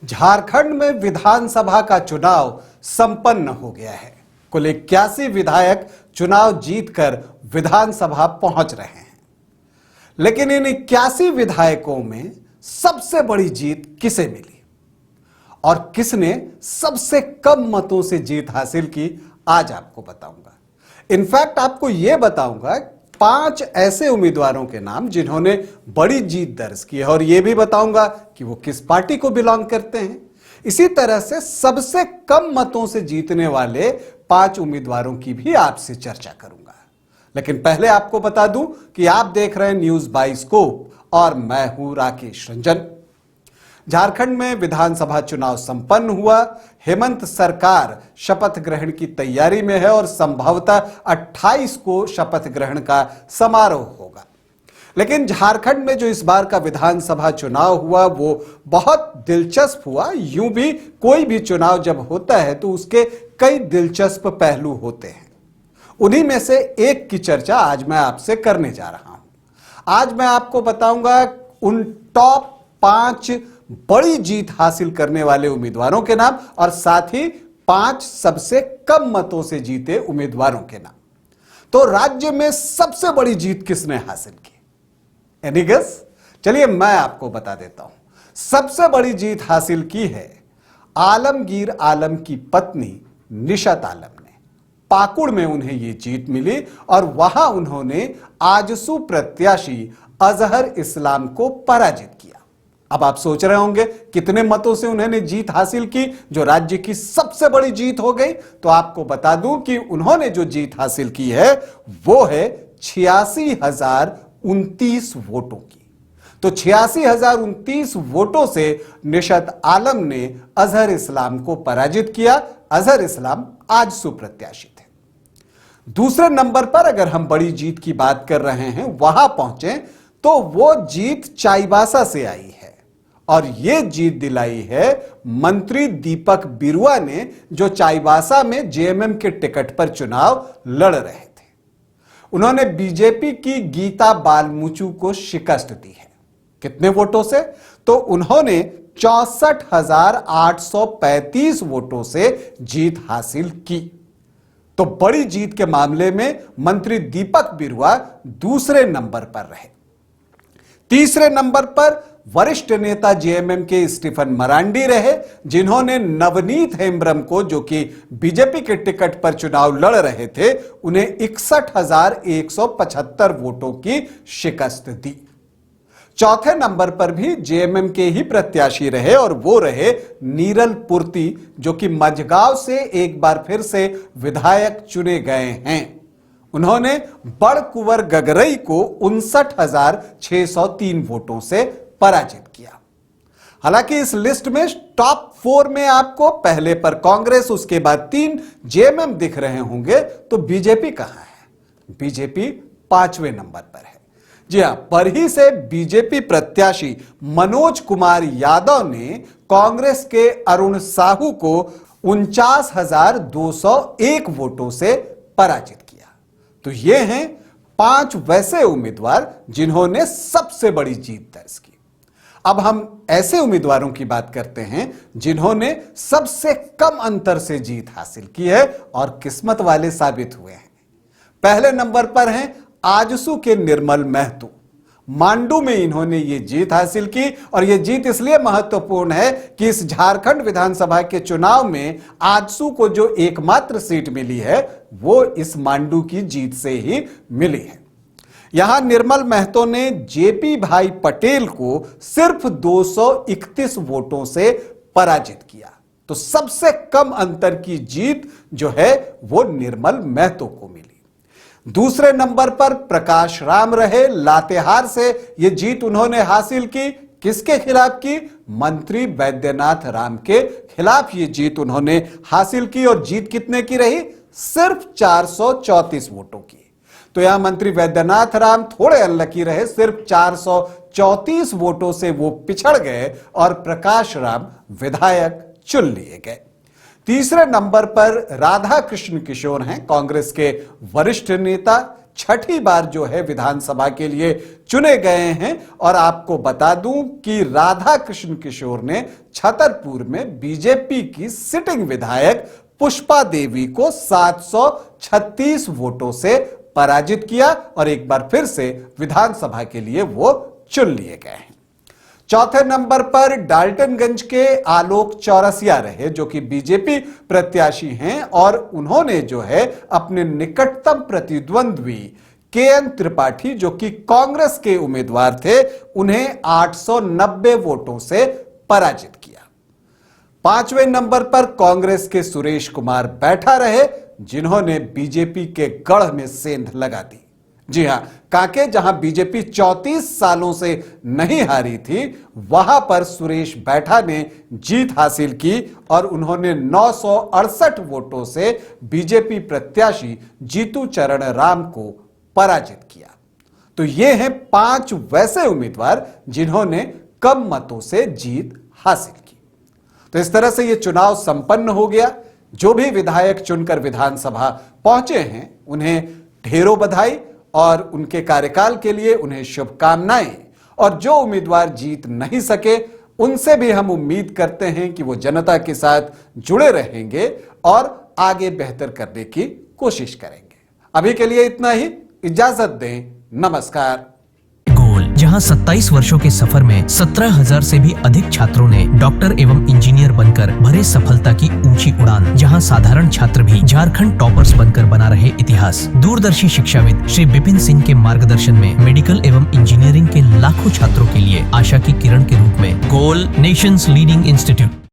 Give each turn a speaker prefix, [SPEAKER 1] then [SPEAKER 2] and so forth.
[SPEAKER 1] झारखंड में विधानसभा का चुनाव संपन्न हो गया है। कुल 81 विधायक चुनाव जीतकर विधानसभा पहुंच रहे हैं। लेकिन इन 81 विधायकों में सबसे बड़ी जीत किसे मिली और किसने सबसे कम मतों से जीत हासिल की, आज आपको बताऊंगा। इनफैक्ट आपको यह बताऊंगा 5 ऐसे उम्मीदवारों के नाम जिन्होंने बड़ी जीत दर्ज की है और यह भी बताऊंगा कि वो किस पार्टी को बिलोंग करते हैं। इसी तरह से सबसे कम मतों से जीतने वाले 5 उम्मीदवारों की भी आपसे चर्चा करूंगा। लेकिन पहले आपको बता दूं कि आप देख रहे हैं न्यूज बाइस्कोप और मैं हूं राकेश रंजन। झारखंड में विधानसभा चुनाव संपन्न हुआ। हेमंत सरकार शपथ ग्रहण की तैयारी में है और संभवतः 28 को शपथ ग्रहण का समारोह होगा। लेकिन झारखंड में जो इस बार का विधानसभा चुनाव हुआ वो बहुत दिलचस्प हुआ। यूं भी कोई भी चुनाव जब होता है तो उसके कई दिलचस्प पहलू होते हैं। उन्हीं में से एक की चर्चा आज मैं आपसे करने जा रहा हूं। आज मैं आपको बताऊंगा उन टॉप 5 बड़ी जीत हासिल करने वाले उम्मीदवारों के नाम और साथ ही 5 सबसे कम मतों से जीते उम्मीदवारों के नाम। तो राज्य में सबसे बड़ी जीत किसने हासिल की? Any guess? चलिए मैं आपको बता देता हूं। सबसे बड़ी जीत हासिल की है आलमगीर आलम की पत्नी निशत आलम ने। पाकुड़ में उन्हें यह जीत मिली और वहां उन्होंने आजसू प्रत्याशी अजहर इस्लाम को पराजित किया। अब आप सोच रहे होंगे कितने मतों से उन्होंने जीत हासिल की जो राज्य की सबसे बड़ी जीत हो गई। तो आपको बता दूं कि उन्होंने जो जीत हासिल की है वो है 86,029 वोटों की। तो 86,029 वोटों से निशत आलम ने अजहर इस्लाम को पराजित किया। अजहर इस्लाम आजसू प्रत्याशी थे। दूसरे नंबर पर अगर हम बड़ी जीत की बात कर रहे हैं वहां पहुंचे तो वो जीत चाईबासा से आई है और यह जीत दिलाई है मंत्री दीपक बिरुआ ने जो चाईबासा में जेएमएम के टिकट पर चुनाव लड़ रहे थे। उन्होंने बीजेपी की गीता बालमुचु को शिकस्त दी है। कितने वोटों से? तो उन्होंने 64,835 वोटों से जीत हासिल की। तो बड़ी जीत के मामले में मंत्री दीपक बिरुआ दूसरे नंबर पर रहे। तीसरे नंबर पर वरिष्ठ नेता जेएमएम के स्टीफन मरांडी रहे जिन्होंने नवनीत हेम्ब्रम को जो कि बीजेपी के टिकट पर चुनाव लड़ रहे थे उन्हें 61,175 वोटों की शिकस्त दी। चौथे नंबर पर भी जेएमएम के ही प्रत्याशी रहे और वो रहे नीरल पुर्ती जो कि मझगांव से एक बार फिर से विधायक चुने गए हैं। उन्होंने बड़कुंवर गगरई को 59,603 वोटों से पराजित किया। हालांकि इस लिस्ट में टॉप 4 में आपको पहले पर कांग्रेस, उसके बाद 3 जेएमएम दिख रहे होंगे। तो बीजेपी कहां है? बीजेपी 5वें नंबर पर है। जी हां, बरही से बीजेपी प्रत्याशी मनोज कुमार यादव ने कांग्रेस के अरुण साहू को 49,201 वोटों से पराजित किया। तो ये हैं 5 वैसे उम्मीदवार जिन्होंने सबसे बड़ी जीत दर्ज की। अब हम ऐसे उम्मीदवारों की बात करते हैं जिन्होंने सबसे कम अंतर से जीत हासिल की है और किस्मत वाले साबित हुए हैं। पहले नंबर पर हैं आजसू के निर्मल महतो। मांडू में इन्होंने ये जीत हासिल की और यह जीत इसलिए महत्वपूर्ण है कि इस झारखंड विधानसभा के चुनाव में आजसू को जो एकमात्र सीट मिली है वो इस मांडू की जीत से ही मिली है। यहां निर्मल महतो ने जेपी भाई पटेल को सिर्फ 231 वोटों से पराजित किया। तो सबसे कम अंतर की जीत जो है वो निर्मल महतो को मिली। दूसरे नंबर पर प्रकाश राम रहे। लातेहार से यह जीत उन्होंने हासिल की। किसके खिलाफ की? मंत्री वैद्यनाथ राम के खिलाफ यह जीत उन्होंने हासिल की और जीत कितने की रही? सिर्फ 434 वोटों की। तो यहां मंत्री वैद्यनाथ राम थोड़े अनलकी रहे, सिर्फ 434 वोटों से वो पिछड़ गए और प्रकाश राम विधायक चुन लिए गए। तीसरे नंबर पर राधा कृष्ण किशोर हैं, कांग्रेस के वरिष्ठ नेता। छठी बार जो है विधानसभा के लिए चुने गए हैं। और आपको बता दूं कि राधा कृष्ण किशोर ने छतरपुर में बीजेपी की सिटिंग विधायक पुष्पा देवी को 736 वोटों से पराजित किया और एक बार फिर से विधानसभा के लिए वो चुन लिए गए हैं। चौथे नंबर पर डाल्टनगंज के आलोक चौरसिया रहे, जो कि बीजेपी प्रत्याशी हैं और उन्होंने जो है अपने निकटतम प्रतिद्वंद्वी केएन त्रिपाठी, जो कि कांग्रेस के उम्मीदवार थे, उन्हें 890 वोटों से पराजित किया। पांचवें नंबर पर कांग्रेस के सुरेश कुमार बैठा रहे, जिन्होंने बीजेपी के गढ़ में सेंध लगा दी। जी हां, कांके जहां बीजेपी 34 सालों से नहीं हारी थी, वहां पर सुरेश बैठा ने जीत हासिल की और उन्होंने 968 वोटों से बीजेपी प्रत्याशी जीतू चरण राम को पराजित किया। तो ये हैं 5 वैसे उम्मीदवार जिन्होंने कम मतों से जीत हासिल की। तो इस तरह से यह चुनाव संपन्न हो गया। जो भी विधायक चुनकर विधानसभा पहुंचे हैं, उन्हें ढेरों बधाई और उनके कार्यकाल के लिए उन्हें शुभकामनाएं। और जो उम्मीदवार जीत नहीं सके, उनसे भी हम उम्मीद करते हैं कि वो जनता के साथ जुड़े रहेंगे और आगे बेहतर करने की कोशिश करेंगे। अभी के लिए इतना ही, इजाजत दें, नमस्कार।
[SPEAKER 2] गोल, जहां 27 वर्षों के सफर में 17,000 से भी अधिक छात्रों ने डॉक्टर एवं इंजीनियर बनकर भरे सफलता की ऊंची उड़ान, जहां साधारण छात्र भी झारखंड टॉपर्स बनकर बना रहे इतिहास। दूरदर्शी शिक्षाविद श्री विपिन सिंह के मार्गदर्शन में मेडिकल एवं इंजीनियरिंग के लाखों छात्रों के लिए आशा की किरण के रूप में गोल नेशंस लीडिंग इंस्टीट्यूट